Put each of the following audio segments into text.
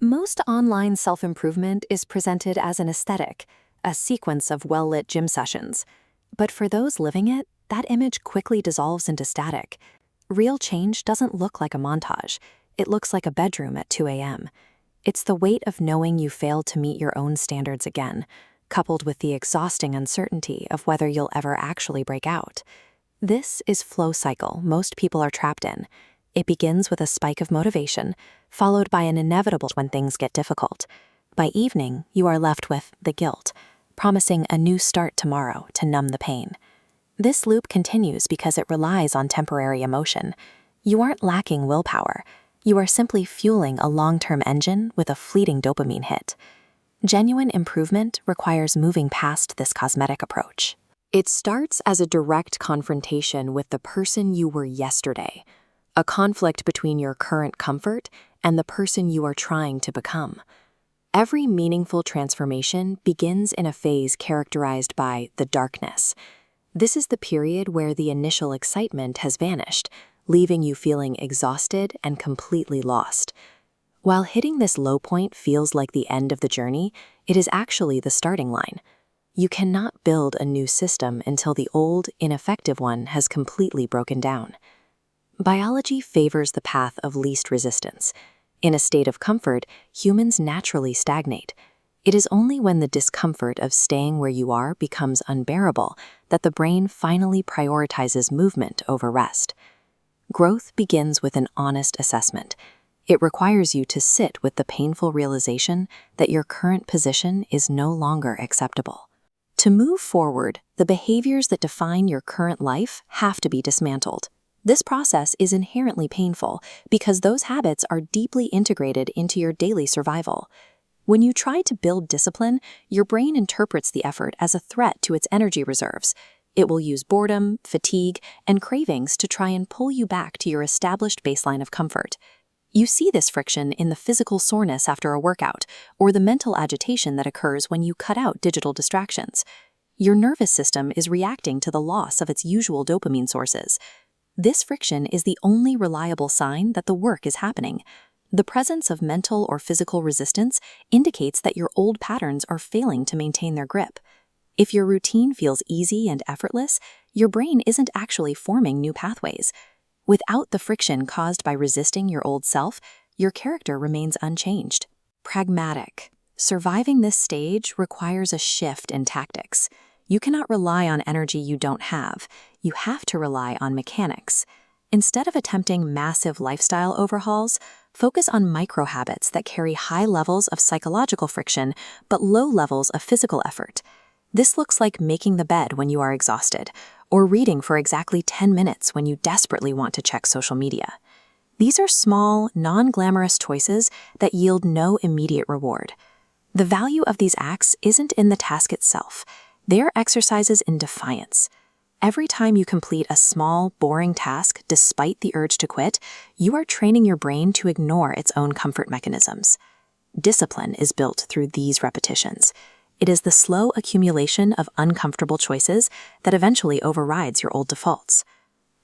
Most online self-improvement is presented as an aesthetic, a sequence of well-lit gym sessions. But for those living it, that image quickly dissolves into static. Real change doesn't look like a montage. It looks like a bedroom at 2 a.m. It's the weight of knowing you failed to meet your own standards again, coupled with the exhausting uncertainty of whether you'll ever actually break out. This is flow cycle most people are trapped in. It begins with a spike of motivation, followed by an inevitable when things get difficult. By evening, you are left with the guilt, promising a new start tomorrow to numb the pain. This loop continues because it relies on temporary emotion. You aren't lacking willpower. You are simply fueling a long-term engine with a fleeting dopamine hit. Genuine improvement requires moving past this cosmetic approach. It starts as a direct confrontation with the person you were yesterday, a conflict between your current comfort and the person you are trying to become. Every meaningful transformation begins in a phase characterized by the darkness. This is the period where the initial excitement has vanished, leaving you feeling exhausted and completely lost. While hitting this low point feels like the end of the journey, it is actually the starting line. You cannot build a new system until the old, ineffective one has completely broken down. Biology favors the path of least resistance. In a state of comfort, humans naturally stagnate. It is only when the discomfort of staying where you are becomes unbearable that the brain finally prioritizes movement over rest. Growth begins with an honest assessment. It requires you to sit with the painful realization that your current position is no longer acceptable. To move forward, the behaviors that define your current life have to be dismantled. This process is inherently painful because those habits are deeply integrated into your daily survival. When you try to build discipline, your brain interprets the effort as a threat to its energy reserves. It will use boredom, fatigue, and cravings to try and pull you back to your established baseline of comfort. You see this friction in the physical soreness after a workout, or the mental agitation that occurs when you cut out digital distractions. Your nervous system is reacting to the loss of its usual dopamine sources. This friction is the only reliable sign that the work is happening. The presence of mental or physical resistance indicates that your old patterns are failing to maintain their grip. If your routine feels easy and effortless, your brain isn't actually forming new pathways. Without the friction caused by resisting your old self, your character remains unchanged. Pragmatic. Surviving this stage requires a shift in tactics. You cannot rely on energy you don't have. You have to rely on mechanics. Instead of attempting massive lifestyle overhauls, focus on micro habits that carry high levels of psychological friction but low levels of physical effort. This looks like making the bed when you are exhausted, or reading for exactly 10 minutes when you desperately want to check social media. These are small, non-glamorous choices that yield no immediate reward. The value of these acts isn't in the task itself. They are exercises in defiance. Every time you complete a small, boring task despite the urge to quit, you are training your brain to ignore its own comfort mechanisms. Discipline is built through these repetitions. It is the slow accumulation of uncomfortable choices that eventually overrides your old defaults.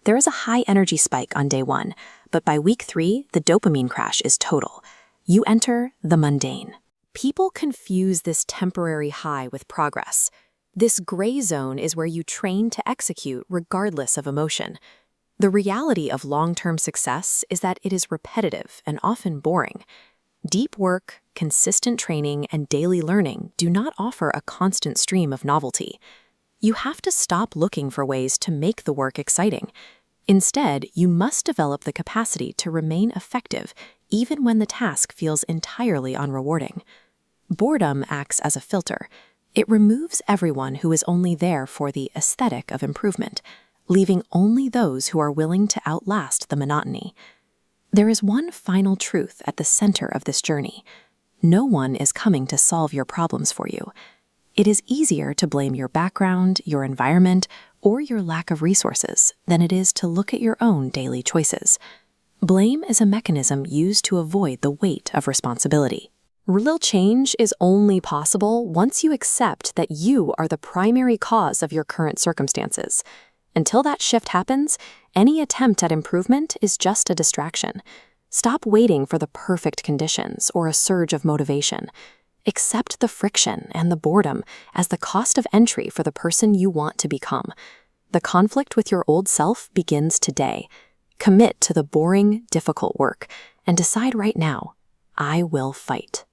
There is a high energy spike on day 1, but by week 3, the dopamine crash is total. You enter the mundane. People confuse this temporary high with progress. This gray zone is where you train to execute regardless of emotion. The reality of long-term success is that it is repetitive and often boring. Deep work, consistent training, and daily learning do not offer a constant stream of novelty. You have to stop looking for ways to make the work exciting. Instead, you must develop the capacity to remain effective even when the task feels entirely unrewarding. Boredom acts as a filter. It removes everyone who is only there for the aesthetic of improvement, leaving only those who are willing to outlast the monotony. There is one final truth at the center of this journey. No one is coming to solve your problems for you. It is easier to blame your background, your environment, or your lack of resources than it is to look at your own daily choices. Blame is a mechanism used to avoid the weight of responsibility. Real change is only possible once you accept that you are the primary cause of your current circumstances. Until that shift happens, any attempt at improvement is just a distraction. Stop waiting for the perfect conditions or a surge of motivation. Accept the friction and the boredom as the cost of entry for the person you want to become. The conflict with your old self begins today. Commit to the boring, difficult work and decide right now, I will fight.